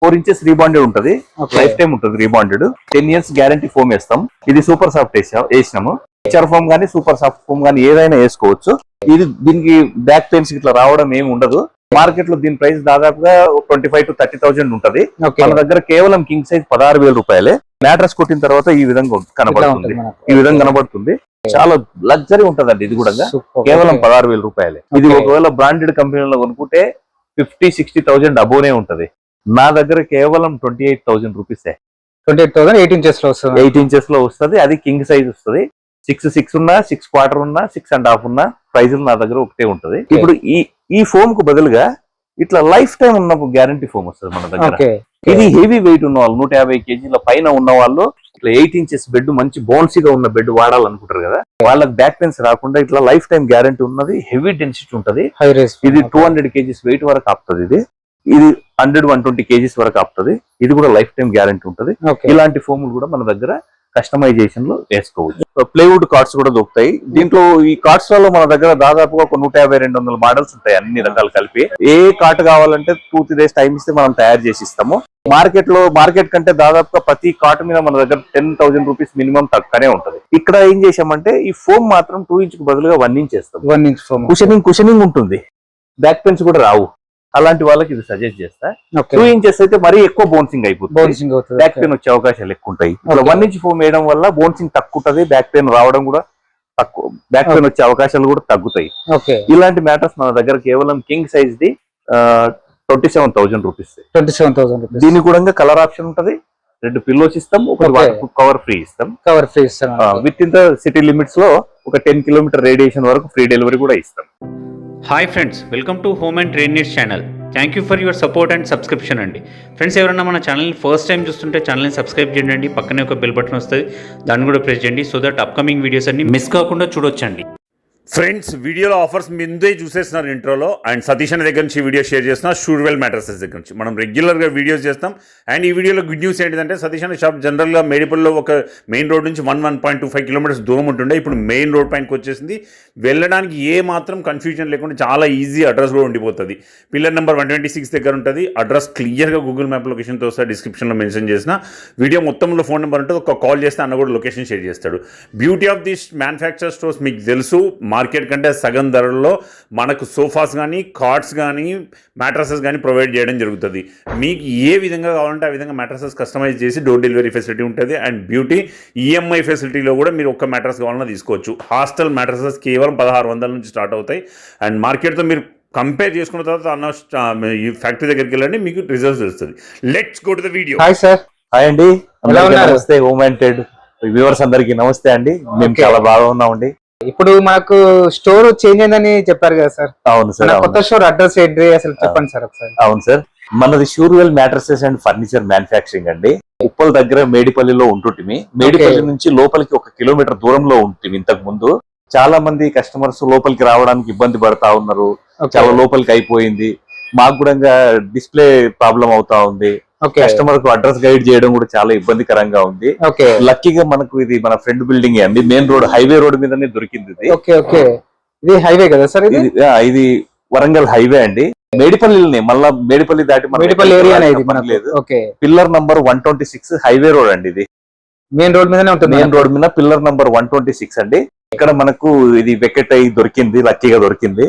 4 inches rebonded ఉంటది, life time ఉంటుంది rebonded. 10 years guarantee foam వేస్తాం. ఇది సూపర్ సాఫ్ట్ వేసినాము. ఫీచర్ ఫోమ్ గానీ సూపర్ సాఫ్ట్ ఫోమ్ గానీ ఏదైనా వేసుకోవచ్చు. ఇది దీనికి బ్యాక్ పెయిన్స్ ఇట్లా రావడం ఏమి ఉండదు. మార్కెట్ లో దీని ప్రైస్ దాదాపుగా 25,000 to 30,000 ఉంటది. మన దగ్గర కేవలం కింగ్ సైజ్ 16,000 రూపాయలే. మ్యాట్రస్ కొట్టిన తర్వాత ఈ విధంగా కనబడుతుంది, ఈ విధంగా కనబడుతుంది. చాలా లగ్జరీ ఉంటదండి. ఇది కూడా కేవలం 16,000 రూపాయలే. ఇది ఒకవేళ బ్రాండెడ్ కంపెనీలో కొనుక్కుంటే 50,000-60,000 అబోనే ఉంటది. నా దగ్గర కేవలం 28,000 రూపీసే. 28,000 8 ఇంచెస్ లో వస్తుంది. 8 ఇంచెస్ లో వస్తుంది. అది కింగ్ సైజ్ వస్తుంది. 6 ఉన్నా 6/4 ఉన్నా 6.5 ఉన్నా ప్రైజులు నా దగ్గర ఒకటే ఉంటది. ఇప్పుడు ఈ ఫోమ్ కు బదులుగా ఇట్లా లైఫ్ టైం ఉన్న గ్యారంటీ ఫోమ్ వస్తుంది మన దగ్గర. ఇది హెవీ వెయిట్ ఉన్న వాళ్ళు 150 kg పైన ఉన్న వాళ్ళు ఇట్లా 8 ఇంచెస్ బెడ్, మంచి బౌన్సీగా ఉన్న బెడ్ వాడాలనుకుంటారు కదా, వాళ్ళకి బ్యాక్ పెయిన్స్ రాకుండా ఇట్లా లైఫ్ టైం గ్యారంటీ ఉన్నది. హెవీ డెన్సిటీ ఉంటది. ఇది 200 kgs వెయిట్ వరకు ఆపుతుంది. ఇది 100-120 kgs వరకు ఆపుతుంది. ఇది కూడా లైఫ్ టైం గ్యారంటీ ఉంటది. ఇలాంటి ఫోములు కూడా మన దగ్గర కస్టమైజేషన్ లో వేసుకోవచ్చు. ప్లేవుడ్ కార్డ్స్ కూడా దొరుకుతాయి. దీంట్లో ఈ కార్డ్స్ లలో మన దగ్గర దాదాపుగా ఒక 150-200 మోడల్స్ ఉంటాయి, అన్ని రకాలు కలిపి. ఏ కార్ట్ కావాలంటే 2-3 days టైం ఇస్తే మనం తయారు చేసి ఇస్తాము. మార్కెట్ కంటే దాదాపుగా ప్రతి కార్ట్ మీద మన దగ్గర 10,000 రూపీస్ మినిమం తక్కువనే ఉంటది. ఇక్కడ ఏం చేసామంటే ఈ ఫోమ్ మాత్రం 2 ఇంచ్ కు బదులుగా 1 ఇంచ్ చేస్తాం. 1 ఇంచ్ ఫోమ్ కుషనింగ్ ఉంటుంది. బ్యాక్ పెయిన్స్ కూడా రావు. అలాంటి వాళ్ళకి ఇది సజెస్ట్ చేస్తా. 2 ఇంచెస్ అయితే మరీ ఎక్కువ బౌన్సింగ్ అయిపోతుంది, బ్యాక్ పెయిన్ వచ్చే అవకాశాలు ఎక్కువ ఉంటాయి. 1 ఇంచ్ ఫోమ్ వేయడం వల్ల బౌన్సింగ్ తక్కువ ఉంటది, బ్యాక్ పెయిన్ రావడం కూడా తక్కువ, బ్యాక్ పెయిన్ వచ్చే అవకాశాలు కూడా తగ్గుతాయి. ఇలాంటి మ్యాటర్స్ మన దగ్గర కేవలం king size the 27,000 rupees. 27,000 rupees. దీనికి కూడా కలర్ ఆప్షన్ ఉంటది. 2 పిల్లోస్ ఇస్తాం, ఒక కవర్ ఫ్రీ ఇస్తాం. With in the city limits లో ఒక 10 కిలోమీటర్ రేడియేషన్ వరకు ఫ్రీ డెలివరీ కూడా ఇస్తాం. Hi friends, welcome to home and trade needs channel. Thank you for your support and subscription అండి. ఫ్రెండ్స్, ఎవరైనా మన ఛానల్ని ఫస్ట్ టైం చూస్తుంటే ఛానల్ని సబ్స్క్రైబ్ చేయండి. పక్కనే ఒక బెల్ బటన్ వస్తుంది, దాన్ని కూడా ప్రెస్ చేయండి. సో దట్ అప్కమింగ్ వీడియోస్ అన్ని మిస్ కాకుండా చూడొచ్చండి. ఫ్రెండ్స్, వీడియోలో ఆఫర్స్ ముందే చూసేస్తున్నారు ఇంట్రోలో. అండ్ సతీష్ అనే దగ్గర నుంచి వీడియో షేర్ చేస్తున్నా, షూర్వెల్ మ్యాట్రసెస్ దగ్గర నుంచి. మనం రెగ్యులర్గా వీడియోస్ చేస్తాం. అండ్ ఈ వీడియోలో గుడ్ న్యూస్ ఏంటంటే, సతీష్ అనే షాప్ జనరల్గా మేడిపల్లిలో ఒక మెయిన్ రోడ్ నుంచి 1.25 కిలోమీటర్స్ దూరం ఉంటుండే. ఇప్పుడు మెయిన్ రోడ్ పైనకి వచ్చేసింది. వెళ్ళడానికి ఏ మాత్రం కన్ఫ్యూజన్ లేకుండా చాలా ఈజీ అడ్రస్ కూడా ఉండిపోతుంది. పిల్లర్ నెంబర్ 126 దగ్గర ఉంటుంది. అడ్రస్ క్లియర్గా గూగుల్ మ్యాప్ లొకేషన్తో వస్తే డిస్క్రిప్షన్లో మెన్షన్ చేసిన. వీడియో మొత్తంలో ఫోన్ నెంబర్ ఉంటుంది, ఒక కాల్ చేస్తే అన్న కూడా లొకేషన్ షేర్ చేస్తాడు. Beauty of this manufacture stores మీకు తెలుసు, మార్కెట్ కంటే సగం ధరల్లో మనకు సోఫాస్ కానీ, కార్డ్స్ కానీ, మ్యాట్రసెస్ కానీ ప్రొవైడ్ చేయడం జరుగుతుంది. మీకు ఏ విధంగా కావాలంటే ఆ విధంగా మ్యాట్రసెస్ కస్టమైజ్ చేసి డోర్ డెలివరీ ఫెసిలిటీ ఉంటుంది. అండ్ బ్యూటీ ఈఎంఐ ఫెసిలిటీలో కూడా మీరు ఒక్క మ్యాట్రస్ కావాలన్నా తీసుకోవచ్చు. హాస్టల్ మ్యాట్రసెస్ కేవలం 1,600 నుంచి స్టార్ట్ అవుతాయి. అండ్ మార్కెట్తో మీరు కంపేర్ చేసుకున్న తర్వాత అన్న ఈ ఫ్యాక్టరీ దగ్గరికి వెళ్ళండి, మీకు రిజల్ట్స్ తెలుస్తుంది. Let's go to the video. Hi sir. Hi అండి, నమస్తే. హోమ్ అండ్ ట్రేడ్ వ్యూవర్స్ అందరికీ నమస్తే అండి. మేము చాలా బాగా ఉన్నామండి. ఇప్పుడు మాకు స్టోర్ చేంజ్ అయిందని చెప్పారు కదా సార్? అవును సార్. కొత్త స్టోర్ అడ్రస్ ఏంటి అసలు చెప్పండి సార్ ఒకసారి. అవును సార్, మనది షూర్వెల్ మ్యాట్రసెస్ అండ్ ఫర్నిచర్ మ్యానుఫ్యాక్చరింగ్ అండి. ఉప్పల్ దగ్గర మేడిపల్లిలో ఉంటుంటిమి. మేడిపల్లి నుంచి లోపలికి 1 కిలోమీటర్ దూరంలో ఉంటుంది. ఇంతకు ముందు చాలా మంది కస్టమర్స్ లోపలికి రావడానికి ఇబ్బంది పడతా ఉన్నారు. చాలా లోపలికి అయిపోయింది. మాకు కూడా డిస్ప్లే ప్రాబ్లం అవుతా ఉంది. కస్టమర్ కు అడ్రస్ గైడ్ చేయడం కూడా చాలా ఇబ్బందికరంగా ఉంది. లక్కీగా మనకు ఇది మన ఫ్రెండ్ బిల్డింగ్ అండి, మెయిన్ రోడ్ హైవే రోడ్ మీదనే దొరికింది. ఇది హైవే కదా సార్? ఇది వరంగల్ హైవే అండి. మేడిపల్లి మళ్ళా మేడిపల్లి దాటి మేడిపల్లి ఏరియా లేదు. పిల్లర్ నంబర్ 126 హైవే రోడ్ అండి. ఇది మెయిన్ రోడ్ మీదనే ఉంటుంది. మెయిన్ రోడ్ మీద పిల్లర్ నంబర్ 126 అండి. ఇక్కడ మనకు ఇది వెకెట్ అయ్యి దొరికింది, లక్కీగా దొరికింది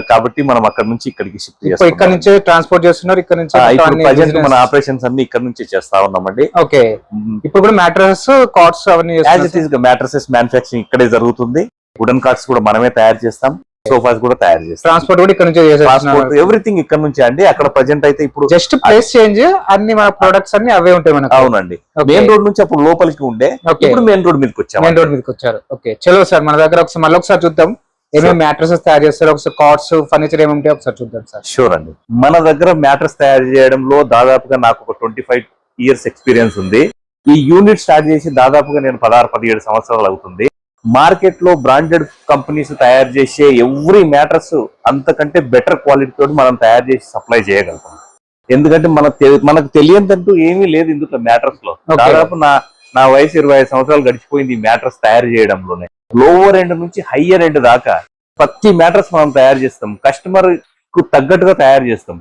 కాబట్టి మనం అక్కడ నుంచి ఇక్కడికి షిఫ్ట్ చేస్తాం. ఇక్కడ నుంచి ట్రాన్స్పోర్ట్ చేస్తున్నారు. ఇక్కడ నుంచి ప్రజెంట్ మన ఆపరేషన్స్ అన్ని ఇక్కడ నుంచి చేస్తా ఉన్నామండి. ఓకే. ఇప్పుడు కూడా మ్యాట్రస్, కార్డ్స్ అవన్నీ మ్యాట్రసెస్ మ్యానుఫ్యాక్చరింగ్ ఇక్కడే జరుగుతుంది. వుడెన్ కార్డ్స్ కూడా మనమే తయారు చేస్తాం. సోఫాస్ కూడా తయారు చేస్తాం. ట్రాన్స్పోర్ట్ కూడా ఇక్కడ నుంచి ట్రాన్స్పోర్ట్ ఎవ్రీథింగ్ ఇక్కడ నుంచి అండి. అక్కడ ప్రజెంట్ అయితే ఇప్పుడు జస్ట్ ప్లేస్ చేంజ్, అన్ని మన ప్రొడక్ట్స్ అన్ని అవే ఉంటాయి మనకు. అవునండి. మెయిన్ రోడ్ నుంచి అప్పుడు లోపలికి ఉండే, ఇప్పుడు మెయిన్ రోడ్ మీదకి వచ్చాం. మెయిన్ రోడ్ మీదకి వచ్చారు. ఓకే, చలో సార్ మన దగ్గర ఒకసారి మళ్ళీ ఒకసారి చూద్దాం ఏమేమి మ్యాట్రసెస్ తయారు చేస్తారు. ఒకసారి కార్డ్స్, ఫర్నిచర్ ఏమి ఉంటాయి ఒకసారి చూద్దాం సార్. షూర్ అండి. మన దగ్గర మ్యాట్రస్ తయారు చేయడంలో దాదాపుగా నాకు ఒక 25 ఇయర్స్ ఎక్స్పీరియన్స్ ఉంది. ఈ యూనిట్ స్టార్ట్ చేసి దాదాపుగా నేను 16-17 సంవత్సరాలు అవుతుంది. మార్కెట్ లో బ్రాండెడ్ కంపెనీస్ తయారు చేసే ఎవ్రీ మ్యాట్రస్ అంతకంటే బెటర్ క్వాలిటీ తోటి మనం తయారు చేసి సప్లై చేయగలుగుతాం. ఎందుకంటే మనకు తెలియదంటూ ఏమీ లేదు ఇందులో మ్యాట్రస్ లో. దాదాపు నా వయసు 25 సంవత్సరాలు గడిచిపోయింది ఈ మ్యాట్రస్ తయారు చేయడంలోనే. లోవర్ ఎండ్ నుంచి హయ్యర్ ఎండ్ దాకా ప్రతి మ్యాట్రస్ మనం తయారు చేస్తాం. కస్టమర్ కు తగ్గట్టుగా తయారు చేస్తాం.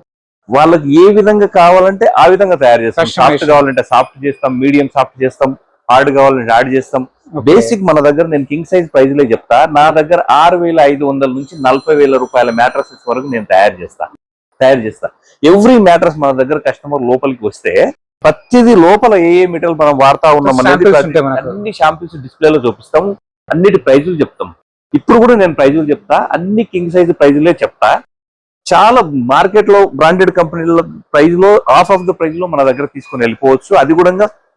వాళ్ళకి ఏ విధంగా కావాలంటే ఆ విధంగా తయారు చేస్తాం. Soft Customization. కావాలంటే సాఫ్ట్ చేస్తాం, మీడియం సాఫ్ట్ చేస్తాం, హార్డ్ కావాలంటే హార్డ్ చేస్తాం. బేసిక్ మన దగ్గర నేను కింగ్ సైజ్ ప్రైజ్లే చెప్తా. నా దగ్గర 6,500 నుంచి 40,000 రూపాయల మ్యాట్రసెస్ వరకు నేను తయారు చేస్తా. ఎవ్రీ మ్యాట్రస్ మన దగ్గర కస్టమర్ లోపలికి వస్తే ప్రతిదీ లోపల ఏ మెటీరియల్ మనం వాడుతా ఉన్నాం అనేది Samples ఉంటాయి మనకు. అన్ని షాంపిల్స్ డిస్ప్లేలో చూపిస్తాం, అన్నిటి ప్రైజులు చెప్తాం. ఇప్పుడు కూడా నేను ప్రైజులు చెప్తా, అన్ని కింగ్ సైజ్ ప్రైజులే చెప్తా. చాలా మార్కెట్ లో బ్రాండెడ్ కంపెనీల ప్రైజ్ లో హాఫ్ ఆఫ్ ద ప్రైజ్ లో మన దగ్గర తీసుకొని వెళ్ళిపోవచ్చు. అది కూడా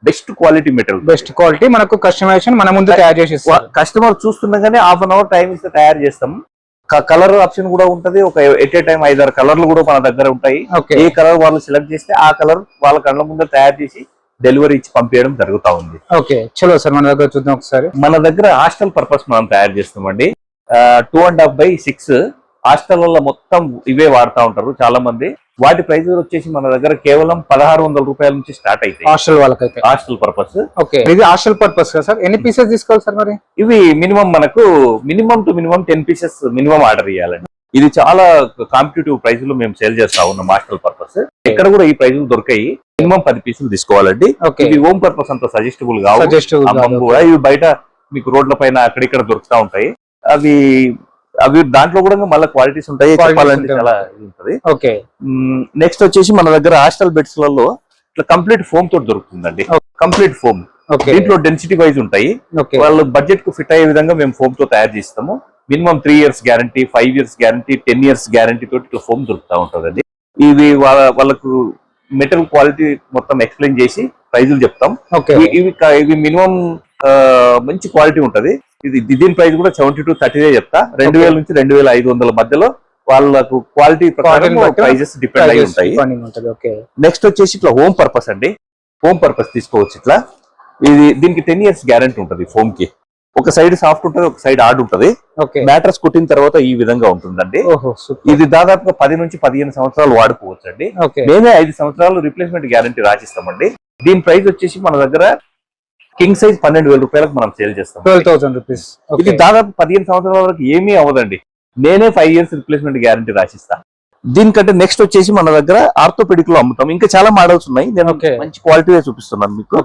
best quality material, best quality మనకు కస్టమైజేషన్ మన ముందు తయారు చేసి ఇస్తారు. కస్టమర్ చూస్తుండగానే హాఫ్ అన్ అవర్ టైం ఇస్తే తయారు చేస్తాం. కలర్ ఆప్షన్ కూడా ఉంటది. ఒక ఎట్ ఏ టైం 5-6 కలర్లు కూడా మన దగ్గర ఉంటాయి. ఓకే ఏ కలర్ వాళ్ళు సెలెక్ట్ చేస్తే ఆ కలర్ వాళ్ళ కళ్ళ ముందు తయారు చేసి డెలివరీ ఇచ్చి పంపించడం జరుగుతా ఉంది. ఓకే చలో సార్ మన దగ్గర చూద్దాం ఒకసారి. మన దగ్గర హాస్టల్ పర్పస్ మనం తయారు చేస్తామండి. 2.5/6 హాస్టల్లో మొత్తం ఇవే వాడుతూ ఉంటారు చాలా మంది. వాటి ప్రైస్ వచ్చేసి మన దగ్గర కేవలం 1,600 రూపాయల నుంచి స్టార్ట్ అవుతాయి హాస్టల్ వాళ్ళకైతే. Hostel purpose. ఓకే ఇది హాస్టల్ పర్పస్ కదా సార్? ఎన్ని పీసెస్ తీసుకోవాలి సార్ మరి? ఇవి మనకు మినిమం 10 పీసెస్ మినిమం ఆర్డర్ చేయాలండి. ఇది చాలా కాంపిటేటివ్ ప్రైస్ లో మేము సేల్ చేస్తా ఉన్నాం హాస్టల్ పర్పస్. ఎక్కడ కూడా ఈ ప్రైజులు దొరకాయి. మినిమం 10 పీసులు తీసుకోవాలండి. ఇది హోమ్ పర్పస్ అంత సజెస్టబుల్ కావు. అమ్మమ్మ కూడా ఇవి బయట మీకు రోడ్ల పైన అక్కడిక్కడ దొరుకుతా ఉంటాయి. అవి దాంట్లో కూడా మళ్ళీ క్వాలిటీస్ ఉంటాయి, చెప్పాలంటే చాలా ఇది ఉంటుంది. ఓకే నెక్స్ట్ వచ్చేసి మన దగ్గర హాస్టల్ బెడ్స్ లలో ఇట్లా కంప్లీట్ ఫోమ్ తోటి దొరుకుతుందండి. కంప్లీట్ ఫోమ్ దీంట్లో డెన్సిటీ వైజ్ ఉంటాయి. వాళ్ళ బడ్జెట్ కు ఫిట్ అయ్యే విధంగా మేము ఫోమ్ తో తయారు చేస్తాము. Minimum 3 years guarantee, 5 years guarantee, 10 years guarantee తోటి ఇట్లా ఫోమ్ దొరుకుతా ఉంటుందండి. ఇవి వాళ్ళకు మెటీరియల్ క్వాలిటీ మొత్తం ఎక్స్ప్లెయిన్ చేసి ప్రైజులు చెప్తాం. ఇవి మినిమం మంచి క్వాలిటీ ఉంటది. దీని ప్రైస్ కూడా 70 to 30 చెప్తా. 2,000 నుంచి 2,500 మధ్యలో వాళ్ళకు క్వాలిటీ ప్రకారం ప్రైజెస్ డిపెండ్ అయి ఉంటాయి. నెక్స్ట్ వచ్చేసి ఇట్లా హోమ్ పర్పస్ అండి. హోమ్ పర్పస్ తీసుకోవచ్చు ఇట్లా. దీనికి 10 years గ్యారంటీ ఉంటది. ఫోమ్ కి ఒక సైడ్ సాఫ్ట్ ఉంటది, ఒక సైడ్ హార్డ్ ఉంటది. మ్యాట్రస్ కుట్టిన తర్వాత ఈ విధంగా ఉంటుందండి. ఇది దాదాపుగా 10 నుంచి 15 సంవత్సరాలు వాడుకోవచ్చు అండి. మేమే 5 సంవత్సరాలు రిప్లేస్మెంట్ గ్యారంటీ రాసిస్తామండి. దీని ప్రైస్ వచ్చేసి మన దగ్గర కింగ్ సైజ్ 12,000 రూపాయలకు మనం సేల్ చేస్తాం. 12,000 రూపీస్. ఇది దాదాపు 15 సంవత్సరాల వరకు ఏమీ అవ్వదండి. నేనే 5 years రిప్లేస్మెంట్ గ్యారంటీ రాసిస్తాను. దీనికంటే నెక్స్ట్ వచ్చేసి మన దగ్గర ఆర్థోపెడిక్ లో అమ్ముతాం. ఇంకా చాలా మోడల్స్ ఉన్నాయి, నేను మంచి క్వాలిటీ చూపిస్తున్నాను మీకు.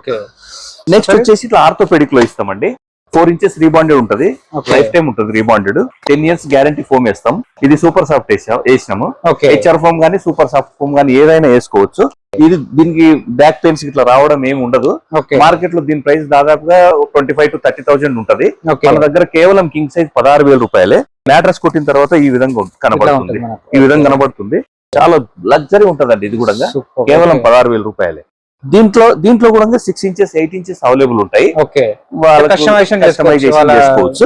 నెక్స్ట్ వచ్చేసి ఇట్లా ఆర్థోపెడిక్ లో ఇస్తామండి. 4 inches రీబాండెడ్ ఉంటది, లైఫ్ టైం ఉంటుంది రీబాండెడ్. 10 years గ్యారంటీ ఫోమ్ వేస్తాం. ఇది సూపర్ సాఫ్ట్ వేసినాము. హెచ్ఆర్ ఫోమ్ గానీ సూపర్ సాఫ్ట్ ఫోమ్ గానీ ఏదైనా వేసుకోవచ్చు. దీనికి బ్యాక్ పెయిన్స్ ఇట్లా రావడం ఏమి ఉండదు. మార్కెట్ లో దీని ప్రైస్ దాదాపుగా 25,000 to 30,000 ఉంటది. మన దగ్గర కేవలం కింగ్ సైజ్ 16,000 రూపాయలే. మ్యాట్రస్ కొట్టిన తర్వాత ఈ విధంగా కనబడుతుంది. చాలా లగ్జరీ ఉంటదండి. ఇది కూడా కేవలం 16,000 రూపాయలే. దీంట్లో కూడా 6 inches 8 inches అవైలబుల్ ఉంటాయి. చేసుకోవచ్చు.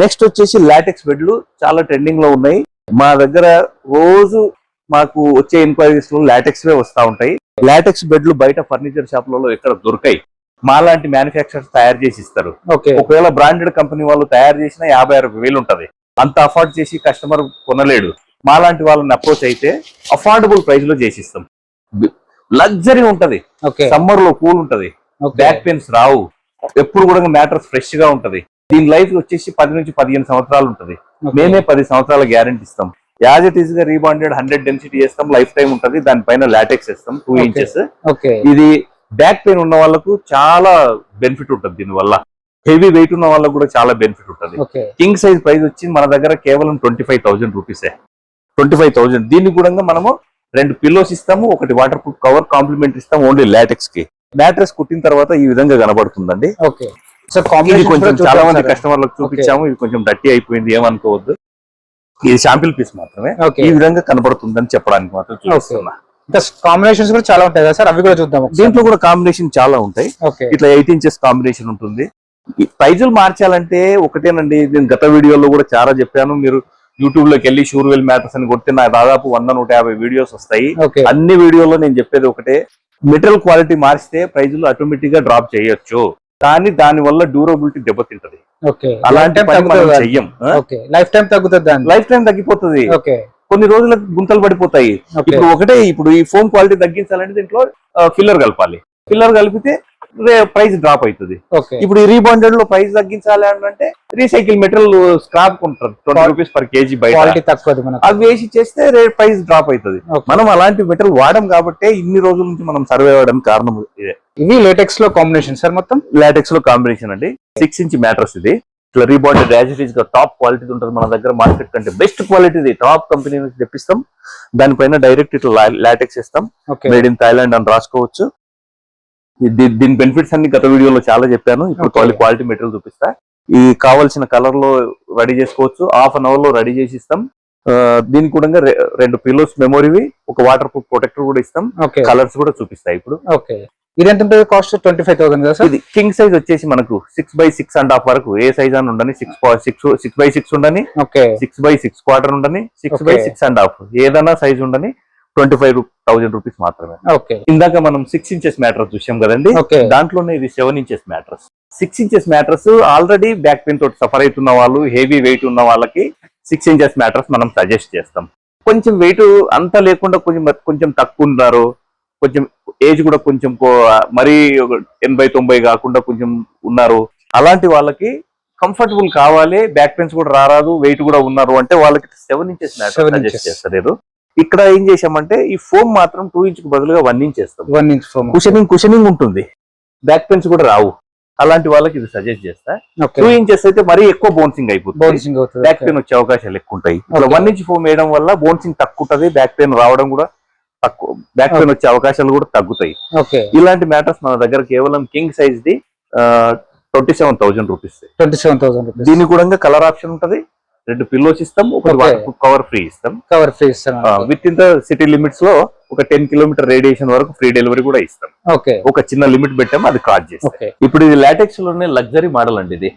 నెక్స్ట్ వచ్చేసి లాటెక్స్ బెడ్లు చాలా ట్రెండింగ్ లో ఉన్నాయి. మా దగ్గర రోజు మాకు వచ్చే ఎంక్వైరీస్ లో లాటెక్స్ వస్తా ఉంటాయి. లాటెక్స్ బెడ్లు బయట ఫర్నిచర్ షాప్లలో ఎక్కడ దొరకాయి. మాలాంటి మ్యానుఫ్యాక్చరర్స్ తయారు చేసి ఇస్తారు. ఒకవేళ బ్రాండెడ్ కంపెనీ వాళ్ళు తయారు చేసిన 50,000 ఉంటది. అంత అఫోర్డ్ చేసి కస్టమర్ కొనలేడు. మాలాంటి వాళ్ళని అప్రోచ్ అయితే అఫోర్డబుల్ ప్రైస్ లో చేసిస్తాం. లగ్జరీ ఉంటది. సమ్మర్ లో కూల్ ఉంటది, బ్యాక్ పెయిన్స్ రావు, ఎప్పుడు కూడా మ్యాటర్స్ ఫ్రెష్ గా ఉంటది. దీని లైఫ్ వచ్చేసి 10 నుంచి 15 సంవత్సరాలు ఉంటది. మేమే 10 సంవత్సరాల గ్యారంటీ ఇస్తాం. యాజ్ ఇట్ ఈస్ గా రీబాండెడ్ 100 డెన్సిటీ చేస్తాం. లైఫ్ టైం ఉంటది. దానిపైన లాటెక్స్ వేస్తాం 2 inches. ఇది బ్యాక్ పెయిన్ ఉన్న వాళ్ళకు చాలా బెనిఫిట్ ఉంటుంది. దీని వల్ల హెవీ వెయిట్ ఉన్న వాళ్ళకు కూడా చాలా బెనిఫిట్ ఉంటుంది. కింగ్ సైజ్ ప్రైస్ వచ్చి మన దగ్గర కేవలం 25,000 రూపీసే. 25,000. దీన్ని కూడా మనము 2 పిల్లోస్ ఇస్తాము, ఒకటి వాటర్ ప్రూఫ్ కవర్ కాంప్లిమెంట్ ఇస్తాం ఓన్లీ లాటెక్స్ కి. మ్యాట్రెస్ కుట్టిన తర్వాత ఈ విధంగా కనబడుతుందండి. ఇది కొంచెం చాలా మంది కస్టమర్లకు చూపించాము. ఇది కొంచెం డర్టీ అయిపోయింది, ఏమనుకోవద్దు. ఇది శాంపిల్ పీస్ మాత్రమే. ఈ విధంగా కనబడుతుందని చెప్పడానికి మాత్రం చూపిస్తున్నా. కాంబినేషన్స్ కూడా చాలా ఉంటాయి కదా సార్, అవి కూడా చూద్దాం. దీంట్లో కూడా కాంబినేషన్ చాలా ఉంటాయి. ఇట్లా 8 inches కాంబినేషన్ ఉంటుంది. ప్రైజులు మార్చాలంటే ఒకటేనండి. నేను గత వీడియోలో కూడా చాలా చెప్పాను. మీరు యూట్యూబ్ లోకి వెళ్ళి షూర్వెల్ మ్యాటర్స్ అని కొడితే నాకు దాదాపు 100-150 వీడియోస్ వస్తాయి. అన్ని వీడియోలో నేను చెప్పేది ఒకటే, మెటీరియల్ క్వాలిటీ మార్చితే ప్రైజులు ఆటోమేటిక్ గా డ్రాప్ చేయొచ్చు, కానీ దాని వల్ల డ్యూరబిలిటీ దెబ్బతింటది. అలాంటి పని మనం చెయ్యం. లైఫ్ టైం తగ్గుతుంది, లైఫ్ టైం తగ్గిపోతుంది. కొన్ని రోజులకు గుంతలు పడిపోతాయి. ఇప్పుడు ఈ ఫోమ్ క్వాలిటీ తగ్గించాలంటే దీంట్లో ఫిల్లర్ కలపాలి. ఫిల్లర్ కలిపితే ప్రైస్ డ్రాప్ అవుతుంది. ఓకే ఇప్పుడు ఈ రీబాండెడ్ లో ప్రైస్ తగ్గించాలి అంటే రీసైకిల్ మెటీరియల్ స్క్రాప్ కొంటారు 20 రూపీస్ పర్ కేజీ బయట, క్వాలిటీ తక్కువది మనకు. అవి వేసి చేస్తే రేట్ ప్రైస్ డ్రాప్ అవుతుంది. Okay. మనం అలాంటి మెటీరియల్ వాడడం కాబట్టి ఇన్ని రోజుల నుంచి మనం సర్వే అవ్వడానికి కారణం ఇదే. ఇవి లేటెక్స్ లో కాంబినేషన్ సార్ మొత్తం. లాటెక్స్ లో కాంబినేషన్ అండి. 6 ఇంచ్ మ్యాట్రస్ ఇది. ఇట్లా రీబాండెడ్ యాజిటీస్ గా టాప్ క్వాలిటీ ఉంటుంది మన దగ్గర. మార్కెట్ కంటే బెస్ట్ క్వాలిటీ టాప్ కంపెనీ నుంచి తెప్పిస్తాం. దానిపైన డైరెక్ట్ ఇట్లా లాటెక్స్ ఇస్తాం. ఓకే మేడ్ ఇన్ థాయిలాండ్ అని రాసుకోవచ్చు. దీని బెనిఫిట్స్ అన్ని గత వీడియోలో చాలా చెప్పాను. ఇప్పుడు Okay. క్వాలిటీ మెటీరియల్ చూపిస్తా. ఈ కావాల్సిన కలర్ లో రెడీ చేసుకోవచ్చు. హాఫ్ అన్ అవర్ లో రెడీ చేసి ఇస్తాం. దీనికి కూడా 2 పిల్లోస్ మెమొరీవి, ఒక వాటర్ ప్రూఫ్ ప్రొటెక్టర్ కూడా ఇస్తాం. ఓకే కలర్స్ కూడా చూపిస్తాయి ఇప్పుడు. ఓకే ఇది ఎంత ఉంటుంది కాస్ట్? 25,000 కదా సార్. ఇది కింగ్ సైజ్ వచ్చేసి మనకు 6x6.5 వరకు ఏ సైజ్ అని ఉండని, 6x6 ఉండని, ఓకే 6x6 ఉండని, 6x6.5 ఏదైనా సైజ్ ఉండని 25,000 రూపీస్ మాత్రమే. ఓకే ఇందాక మనం 6 ఇంచెస్ మ్యాట్రస్ చూసాం కదండి. Okay. దాంట్లోనే ఇది 7 inches mattress. 6 inches mattress already back pain తోటి సఫర్ అవుతున్న వాళ్ళు, హెవీ వెయిట్ ఉన్న వాళ్ళకి 6 ఇంచెస్ మ్యాట్రస్ మనం సజెస్ట్ చేస్తాం. కొంచెం వెయిట్ అంతా లేకుండా కొంచెం తక్కువ ఉన్నారు, కొంచెం ఏజ్ కూడా కొంచెం మరీ 80-90 కాకుండా కొంచెం ఉన్నారు, అలాంటి వాళ్ళకి కంఫర్టబుల్ కావాలి, బ్యాక్ పెయిన్స్ కూడా రారాదు, వెయిట్ కూడా ఉన్నారు అంటే వాళ్ళకి 7 ఇంచెస్ మ్యాట్రస్ 7 సజెస్ట్ inches. చేస్తారు. ఇక్కడ ఏం చేసామంటే ఈ ఫోమ్ మాత్రం 2 ఇంచ్ కు బదులుగా 1 ఇంచ్ చేస్తాం. 1 ఇంచ్ ఫోమ్. కుషనింగ్ ఉంటుంది, బ్యాక్ పెయిన్స్ కూడా రావు. అలాంటి వాళ్ళకి ఇది సజెస్ట్ చేస్తా. ఓకే 2 ఇంచెస్ అయితే మరీ ఎక్కువ బౌన్సింగ్ అయిపోతుంది, బౌన్సింగ్ అవుతుంది. బ్యాక్ పెయిన్ వచ్చే అవకాశాలు ఎక్కువ ఉంటాయి. ఇట్లా Okay. 1 ఇంచ్ ఫోమ్ వేయడం వల్ల బౌన్సింగ్ తక్కువ ఉంటది, బ్యాక్ పెయిన్ రావడం కూడా తక్కువ, బ్యాక్ పెయిన్ వచ్చే అవకాశాలు కూడా తగ్గుతాయి. ఓకే ఇలాంటి మ్యాటర్స్ మన దగ్గర కేవలం king size the 27,000 rupees. 27,000 rupees. దీని కూడా కలర్ ఆప్షన్ ఉంటది. 2 పిల్లోస్ ఇస్తాం, ఒకటి Okay. వాటర్ కవర్ ఫ్రీ ఇస్తాం. కవర్ ఫ్రీ ఇస్తాను. With in the city limits లో ఒక 10 కిలోమీటర్ రేడియేషన్ వరకు ఫ్రీ డెలివరీ కూడా ఇస్తాం. ఓకే ఒక చిన్న లిమిట్ పెట్టాము, అది క్రాస్ చేస్తాం. ఓకే ఇప్పుడు ఇది లాటెక్స్ లోనే లగ్జరీ మోడల్ అండి. ఇది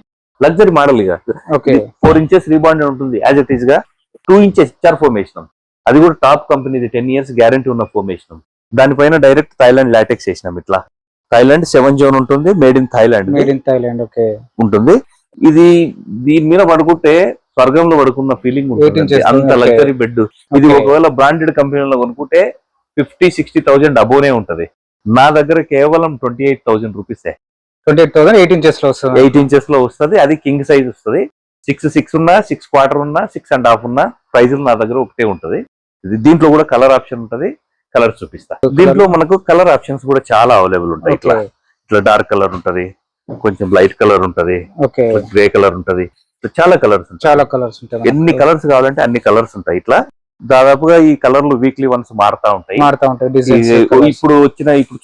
లగ్జరీ మోడల్ ఇక ఓకే 4 ఇంచెస్ రీబాండెడ్ ఉంటుంది యాజ్ ఇట్ ఈస్ గా. 2 ఇంచెస్ హెచ్ఆర్ ఫోమేషన్, అది కూడా టాప్ కంపెనీది, 10 years గ్యారంటీ ఉన్న ఫోమేషన్. దానిపైన డైరెక్ట్ థాయిలాండ్ లాటెక్స్ వేసినాం. ఇట్లా థాయిలాండ్ 7 జోన్ ఉంటుంది, made in Thailand made in Thailand. Okay ఉంటుంది. ఇది దీని మీద పడుకుంటే స్వర్గంలో పడుకున్న ఫీలింగ్ ఉంటుంది, 18 inches. అంత Okay. Luxury bed. ఇది Okay. ఒకవేళ బ్రాండెడ్ కంపెనీలో కొనుక్కుంటే 50-60,000 అబోనే ఉంటది. నా దగ్గర కేవలం 28,000 రూపీసే. 28,000 8 ఇంచెస్ లో వస్తుంది. 8 ఇంచెస్ లో వస్తుంది. అది కింగ్ సైజ్ వస్తుంది. 6 ఉన్నా, 6/4 ఉన్నా, 6.5 ఉన్నా ప్రైజులు నా దగ్గర ఒకటే ఉంటది. దీంట్లో కూడా కలర్ ఆప్షన్ ఉంటది, కలర్ చూపిస్తా. దీంట్లో మనకు కలర్ ఆప్షన్స్ కూడా చాలా అవైలబుల్ ఉంటాయి. ఇట్లా ఓకే ఇట్లా డార్క్ కలర్ ఉంటది, కొంచెం లైట్ కలర్ ఉంటది, ఓకే గ్రే కలర్ ఉంటది, ఇట్లా చాలా కలర్స్ ఉంటాయి. చాలా కలర్స్ ఉంటాయి. ఎన్ని కలర్స్ కావాలంటే అన్ని కలర్స్ ఉంటాయి. ఇట్లా దాదాపుగా ఈ కలర్లు వీక్లీ వన్స్ మారుతా ఉంటాయి. మారుతా ఉంటాయి డిజైన్స్. ఇప్పుడు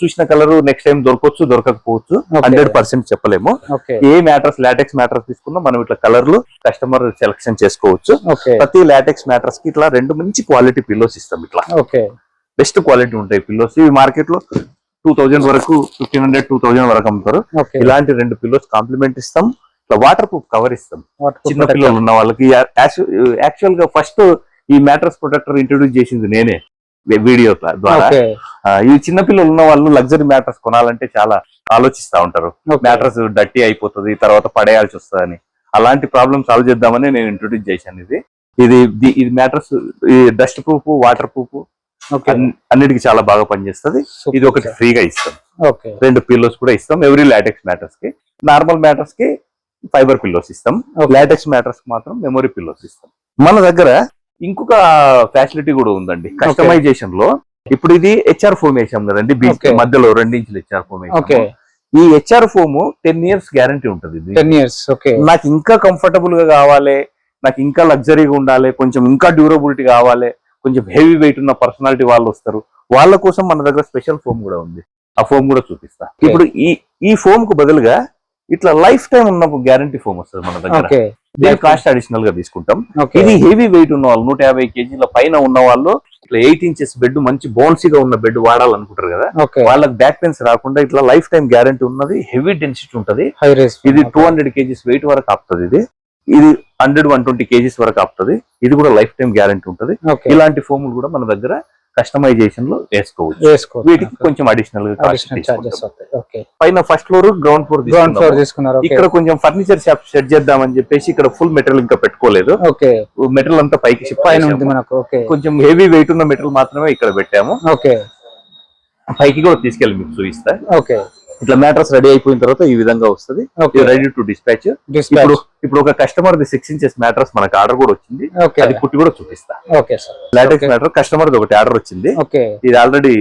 చూసిన కలర్ నెక్స్ట్ టైం దొరకవచ్చు, దొరకకపోవచ్చు. Okay. 100% చెప్పలేము. ఓకే ఏ మ్యాటర్స్ లాటెక్స్ మ్యాటర్స్ తీసుకున్నా మనం ఇట్లా కలర్లు కస్టమర్ సెలెక్షన్ చేసుకోవచ్చు. ఓకే ప్రతి లాటెక్స్ మ్యాటర్స్ కి ఇట్లా 2 మంచి క్వాలిటీ పిల్లోస్ ఇస్తాం. ఇట్లా ఓకే బెస్ట్ క్వాలిటీ ఉంటాయి పిల్లోస్. ఇవి మార్కెట్ లో 2,000 వరకు, 1,500-2,000 వరకు అమ్ముతారు. ఓకే ఇలాంటి 2 పిల్లోస్ కాంప్లిమెంట్ ఇస్తాం. ఇట్లా వాటర్ ప్రూఫ్ కవర్ ఇస్తాం. చిన్న పిల్లలు ఉన్న వాళ్ళకి. యాక్చువల్ గా ఫస్ట్ ఈ మ్యాట్రస్ ప్రొటెక్టర్ ఇంట్రొడ్యూస్ చేసింది నేనే వీడియో ద్వారా. ఓకే ఈ చిన్న పిల్లలు ఉన్న వాళ్ళు లగ్జరీ మ్యాట్రస్ కొనాలంటే చాలా ఆలోచిస్తా ఉంటారు. ఓకే మ్యాట్రస్ డర్టీ అయిపోతుంది, తర్వాత పడేయాల్సి వస్తుందని. అలాంటి ప్రాబ్లమ్ సాల్వ్ చేద్దామని నేను ఇంట్రొడ్యూస్ చేశాను. ఇది mattress dust proof, water proof okay అన్నిటికీ చాలా బాగా పనిచేస్తుంది. ఇది ఒకటి ఫ్రీగా ఇస్తాం. ఓకే 2 పిల్లోస్ కూడా ఇస్తాం. ఎవ్రీ లాటెక్స్ మ్యాటర్స్ కి. నార్మల్ మ్యాటర్స్ కి ఫైబర్ పిల్లోస్ ఇస్తాం. Okay. లాటెక్స్ మ్యాటర్స్ కి మాత్రం మెమొరీ పిల్లోస్ ఇస్తాం. మన దగ్గర ఇంకొక ఫెసిలిటీ కూడా ఉందండి కస్టమైజేషన్ లో. ఇప్పుడు ఇది హెచ్ఆర్ ఫోమ్ వేసాం కదండి, బీచ్ Okay. మధ్యలో 2 ఇంచుల హెచ్ఆర్ ఫోమ్ ఓకే వేసాం. ఈ హెచ్ఆర్ ఫోమ్ 10 years గ్యారంటీ ఉంటుంది. 10 years. ఓకే నాకు ఇంకా కంఫర్టబుల్ గా కావాలి, నాకు ఇంకా లగ్జరీగా ఉండాలి, కొంచెం ఇంకా డ్యూరబిలిటీ కావాలి, కొంచెం హెవీ వెయిట్ ఉన్న పర్సనాలిటీ వాళ్ళు వస్తారు, వాళ్ళ కోసం మన దగ్గర స్పెషల్ ఫోమ్ కూడా ఉంది. ఆ ఫోమ్ కూడా చూపిస్తా. ఇప్పుడు ఈ ఫోమ్ కు బదులుగా ఇట్లా లైఫ్ టైం ఉన్న గ్యారంటీ ఫోమ్ వస్తుంది మన దగ్గర. ఓకే దీని కాస్ట్ అడిషనల్ గా తీసుకుంటాం. ఓకే ఇది హెవీ వెయిట్ ఉన్న వాళ్ళు, 150 kg పైన ఉన్న వాళ్ళు, ఇట్లా 8 ఇంచెస్ బెడ్, మంచి బౌన్సీగా ఉన్న బెడ్ వాడాలనుకుంటారు కదా, ఓకే వాళ్ళకి బ్యాక్ పెయిన్స్ రాకుండా ఇట్లా లైఫ్ టైం గ్యారంటీ ఉన్నది. హెవీ డెన్సిటీ ఉంటది. High rays. ఇది 200 kgs వెయిట్ వరకు ఆపుతుంది. ఇది 100-120 kgs వరకు ఆపుతుంది. ఇది కూడా లైఫ్ టైం గ్యారంటీ ఉంటది. ఓకే ఇలాంటి ఫోములు కూడా మన దగ్గర కస్టమైజేషన్ లో వేసుకోవచ్చు. వీటికి కొంచెం అడిషనల్ గా అడిషనల్ చార్జెస్ అవుతాయి. ఓకే పైన ఫస్ట్ ఫ్లోర్, గ్రౌండ్ ఫ్లోర్ తీసుకున్నారు. ఇక్కడ కొంచెం ఫర్నిచర్ షాప్ సెట్ చేద్దామని చెప్పేసి ఇక్కడ ఫుల్ మెటీరియల్ ఇంకా పెట్టుకోలేదు. ఓకే మెటీరియల్ అంతా పైకి షిఫ్ట్ పైన ఉంది మనకు. ఓకే కొంచెం హెవీ వెయిట్ ఉన్న మెటీరియల్ మాత్రమే ఇక్కడ పెట్టాము. ఓకే పైకి కూడా తీసుకెళ్ళి మీకు చూపిస్తా. ఓకే ఇట్లా మ్యాట్రస్ రెడీ అయిపోయిన తర్వాత ఈ విధంగా వస్తుంది, ఓకే రెడీ టు డిస్పాచ్. ఇప్పుడు ఇప్పుడు ఒక కస్టమర్ ది 6 inches మ్యాట్రస్ మనకు ఆర్డర్ కూడా వచ్చింది, ఓకే అది కుట్టి కూడా చూపిస్తా. Okay sir LaTeX matter customer ఒకటి ఆర్డర్ వచ్చింది, ఓకే ఇది ఆల్రెడీ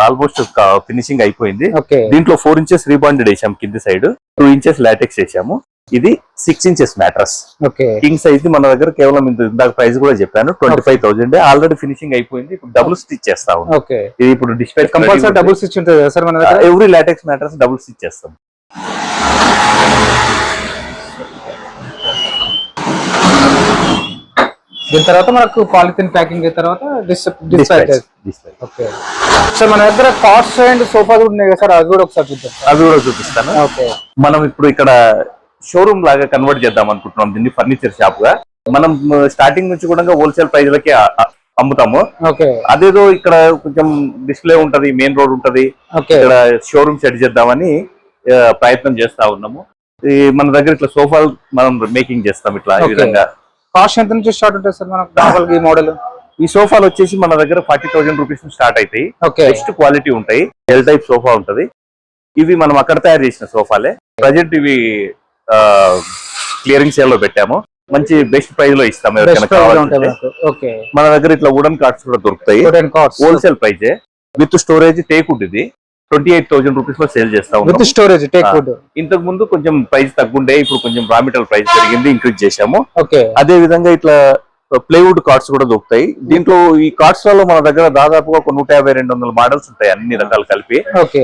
ఆల్మోస్ట్ ఫినిషింగ్ అయిపోయింది. ఓకే దీంట్లో 4 inches రీబాండెడ్ వేసాము కింది సైడ్, 2 inches లాటెక్స్ వేసాము. ఇది 6 inches mattress okay king size మన దగ్గర కేవలం ఇందాక ప్రైస్ కూడా చెప్పాను 25,000. ఆల్రెడీ ఫినిషింగ్ అయిపోయింది, ఇప్పుడు డబుల్ స్టిచ్ చేస్తా ఉన్నాం. ఓకే ఇది ఇప్పుడు డిస్పాచ్ కంపల్సరీ డబుల్ స్టిచ్ ఉంటుంది కదా సార్ మన దగ్గర? Every LaTeX matters double stitch చేస్తాం. దీని తర్వాత మనకు పాలిథిన్ ప్యాకింగ్ అయిన తర్వాత డిస్పాచ్. ఓకే సార్ మన దగ్గర కాట్స్ అండ్ సోఫా కూడా ఉన్నాయి కదా సార్, అది కూడా ఒకసారి చూద్దాం. అవి కూడా చూపిస్తాను. ఓకే మనం ఇప్పుడు ఇక్కడ షోరూమ్ లాగా కన్వర్ట్ చేద్దాం అనుకుంటున్నాం దీన్ని, ఫర్నిచర్ షాప్ గా. మనం స్టార్టింగ్ నుంచి కూడా హోల్సేల్ ప్రైజ్లకి అమ్ముతాము. ఓకే అదేదో ఇక్కడ కొంచెం డిస్ప్లే ఉంటది, మెయిన్ రోడ్ ఉంటది, ఓకే ఇక్కడ షోరూమ్ సెట్ చేద్దామని ప్రయత్నం చేస్తా ఉన్నాము. ఈ మన దగ్గర ఇట్లా సోఫాలు మనం మేకింగ్ చేస్తాం ఇట్లా ఈ Okay. విధంగా. కాస్ట్ ఎంత నుంచి స్టార్ట్ ఉంటుంది సార్ మనకు నార్మల్ ఈ మోడల్? ఈ సోఫాలు వచ్చేసి మన దగ్గర 40,000 రూపీస్ స్టార్ట్ అవుతాయి. ఓకే బెస్ట్ క్వాలిటీ ఉంటాయి, ఎల్ టైప్ సోఫా ఉంటది. ఇవి మనం అక్కడ తయారు చేసిన సోఫాలే. ప్రజెంట్ ఇవి క్లియరింగ్ సేల్ లో పెట్టాము, మంచి బెస్ట్ ప్రైస్ లో ఇస్తాం ఎవరికైనా కావాలంటే. ఓకే మన దగ్గర ఇట్లా వుడెన్ కార్డ్స్ కూడా దొరుకుతాయి, హోల్సేల్ ప్రైజే విత్ స్టోరేజ్ టేక్ వుడ్. ఇది 28,000 రూపీస్ లో సేల్ చేస్తా విత్ ఉన్నాం. Storage teak wood. ఇంతకు ముందు కొంచెం ప్రైస్ తగ్గుండే, ఇప్పుడు కొంచెం రా మెటీరియల్ ప్రైస్ పెరిగింది, ఇంక్రీజ్ చేశాము. ఓకే అదే విధంగా ఇట్లా ప్లైవుడ్ కార్డ్స్ కూడా దొరుకుతాయి. దీంట్లో ఈ కార్డ్స్ లలో మన దగ్గర దాదాపుగా ఒక 150-200 మోడల్స్ ఉంటాయి, అన్ని రకాలు కలిపి. ఓకే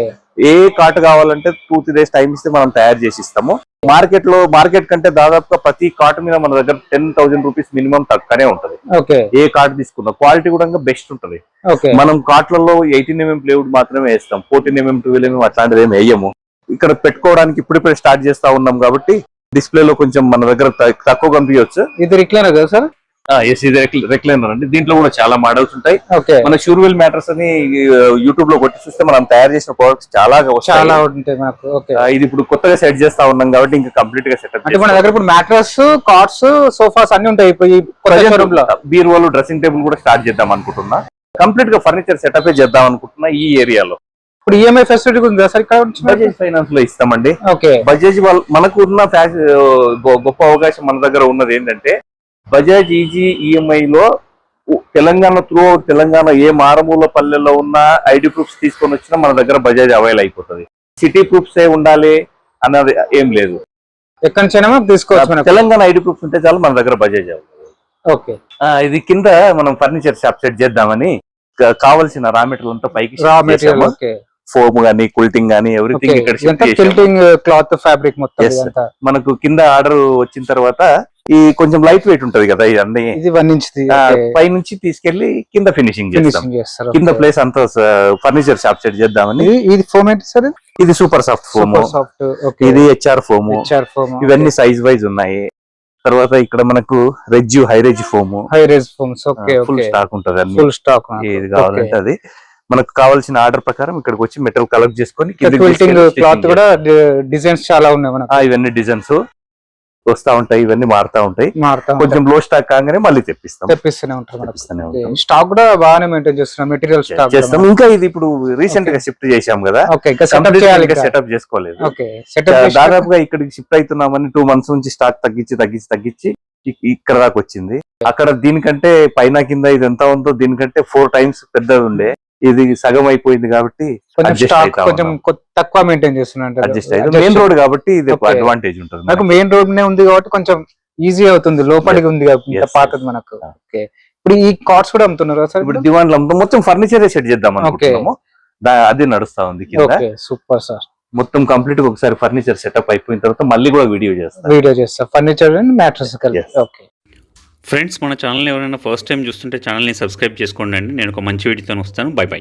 ఏ కార్ట్ కావాలంటే 2-3 days టైం ఇస్తే మనం తయారు చేసి ఇస్తాము. మార్కెట్ కంటే దాదాపుగా ప్రతి కార్ట్ మీద మన దగ్గర 10,000 రూపీస్ మినిమం తక్కువనే ఉంటది. ఓకే ఏ కార్ట్ తీసుకున్నా క్వాలిటీ కూడా బెస్ట్ ఉంటది. ఓకే మనం కార్ట్లలో 18mm ప్లైవుడ్ మాత్రమే వేస్తాం, 14mm 12mm అట్లాంటిది ఏమి వేయము. ఇక్కడ పెట్టుకోవడానికి ఇప్పుడిప్పుడే స్టార్ట్ చేస్తా ఉన్నాం కాబట్టి డిస్ప్లే లో కొంచెం మన దగ్గర తక్కువ కనిపించవచ్చు. ఇది రిక్లైనర్ కదా సార్? ఎస్, ఇది రెక్లైనర్ అండి. దీంట్లో కూడా చాలా మోడల్స్ ఉంటాయి. ఓకే మన షూర్వెల్ మ్యాటర్స్ అని యూట్యూబ్ లో కొట్టి చూస్తే మనం తయారు చేసిన ప్రొడక్ట్స్ చాలా చాలా ఉంటాయి మనకు. ఓకే ఇది ఇప్పుడు కొత్తగా సెట్ చేస్తా ఉన్నాం కాబట్టి ఇంకా కంప్లీట్ గా సెటప్ అంటే మన దగ్గర ఇప్పుడు మ్యాట్రస్, కార్ట్స్, సోఫాస్ అన్ని ఉంటాయి. ఇప్పుడు ఈ షోరూమ్ లో బీరువాలు, డ్రెస్సింగ్ టేబుల్ కూడా స్టార్ట్ చేద్దాం అనుకుంటున్నా. కంప్లీట్ గా ఫర్నిచర్ సెటప్ చేద్దాం అనుకుంటున్నా ఈ ఏరియాలో. ఇప్పుడు ఈఎంఐ ఫెసిలిటీ ఉందా సార్ ఇక్కడ? బజాజ్ ఫైనాన్స్ లో ఇస్తామండి. ఓకే బజాజ్ వాళ్ళు మనకు ఉన్న గొప్ప అవకాశం మన దగ్గర ఉన్నది ఏంటంటే బజాజ్ ఈజీ ఈఎంఐ లో తెలంగాణ త్రూ తెలంగాణ ఏ మారుమూల పల్లెల్లో ఉన్న ఐడి ప్రూఫ్స్ తీసుకొని వచ్చినా మన దగ్గర బజాజ్ అవైల్ అయిపోతుంది. సిటీ ప్రూఫ్స్ ఏ ఉండాలి అన్నది ఏం లేదు, ఎక్కడి నుంచైనా తీసుకోవచ్చు. తెలంగాణ ఐడి ప్రూఫ్స్ ఉంటే చాలు మన దగ్గర బజాజ్ అవైల్. ఓకే ఇది కింద మనం ఫర్నిచర్ షాప్ సెట్ చేద్దామని కావాల్సిన రా మెటీరియల్ అంతా పైకి రా మెటీరియల్. ఓకే ఫోమ్ గానీ, కుల్టింగ్ గానీ ఎవ్రీథింగ్ ఇక్కడ షిఫ్ట్ చేసాము. టిల్టింగ్ క్లాత్ ఫ్యాబ్రిక్ మొత్తం Yes, ఇదంతా. మనకు కింద ఆర్డర్ వచ్చిన తర్వాత ఈ కొంచెం లైట్ వెయిట్ ఉంటది కదా, ఇవన్నీ ఇది 1 inch పై నుంచి తీసుకెళ్లి కింద ఫినిషింగ్ చేస్తాం. ఫినిషింగ్ చేస్తారు. కింద ప్లేస్ అంతా ఫర్నిచర్ షాప్ సెట్ చేద్దామని. ఇది ఫోమ్ ఏంటి సార్? ఇది super soft foam, soft. Okay ఇది హెచ్ఆర్ ఫోమ్. ఫోమ్ ఇవన్నీ సైజ్ వైజ్ ఉన్నాయి. తర్వాత ఇక్కడ మనకు రెజ్యూ, high res foam, high res foams. Okay full okay stock ఉంటది, అన్ని ఫుల్ స్టాక్. ఏది కావాలంటే అది మనకు కావాల్సిన ఆర్డర్ ప్రకారం ఇక్కడికి వచ్చి మెటీరియల్ కలెక్ట్ చేసుకొని క్విల్టింగ్ క్లాత్ కూడా డిజైన్స్ చాలా ఉన్నాయి మనకు. ఇవన్నీ డిజైన్స్ వస్తా ఉంటాయి, ఇవన్నీ మారుతా ఉంటాయి. మారుతా కొంచెం లో స్టాక్ కాగానే మళ్ళీ తెప్పిస్తూనే ఉంటారు మనకు. తెప్పిస్తూనే ఉంటాం. స్టాక్ కూడా బాగానే మెయింటైన్ చేస్తున్నాం, మెటీరియల్ స్టాక్ చేస్తాం. ఇంకా ఇది ఇప్పుడు రీసెంట్ గా షిఫ్ట్ చేశాం కదా, ఓకే ఇంకా సెటప్ చేయాలి. సెటప్ చేసుకోలేదు. ఓకే సెటప్ దాదాపుగా ఇక్కడికి షిఫ్ట్ అవుతున్నామని 2 months నుంచి స్టాక్ తగ్గించి ఇక్కడ దాకా వచ్చింది. అక్కడ దీనికంటే పైన కింద ఇది ఎంత ఉందో దీనికంటే 4 times పెద్దది ఉండే, ఇది సగం అయిపోయింది కాబట్టి స్టాక్ కొంచెం తక్కువ మెయింటైన్ చేస్తున్నాం. అడ్జస్ట్ అయ్యింది. మెయిన్ రోడ్ కాబట్టి ఇది అడ్వాంటేజ్ ఉంటుంది. మనకు మెయిన్ రోడ్ నే ఉంది కాబట్టి కొంచెం ఈజీ అవుతుంది, లోపలికి ఉంది కాబట్టి పాతది మనకు. ఓకే ఇప్పుడు ఈ కార్డ్స్ కూడా అమ్ముతున్నారు సార్? ఇప్పుడు దివాన్లు అమ్ముతాం, మొత్తం ఫర్నిచర్ సెట్ చేద్దాం అనుకుంటున్నాము. అది నడుస్తా ఉంది కింద. Super sir. మొత్తం కంప్లీట్ గా ఒకసారి ఫర్నిచర్ సెటప్ అయిపోయిన తర్వాత మళ్ళీ కూడా వీడియో చేస్తా, ఫర్నిచర్ అండ్ మ్యాట్రెస్ కలిపి. ఓకే ఫ్రెండ్స్, మన ఛానల్ ఎవరైనా ఫస్ట్ టైం చూస్తుంటే ఛానల్ని సబ్స్క్రైబ్ చేసుకోండి. నేను ఒక మంచి వీడియోతో వస్తాను. By by.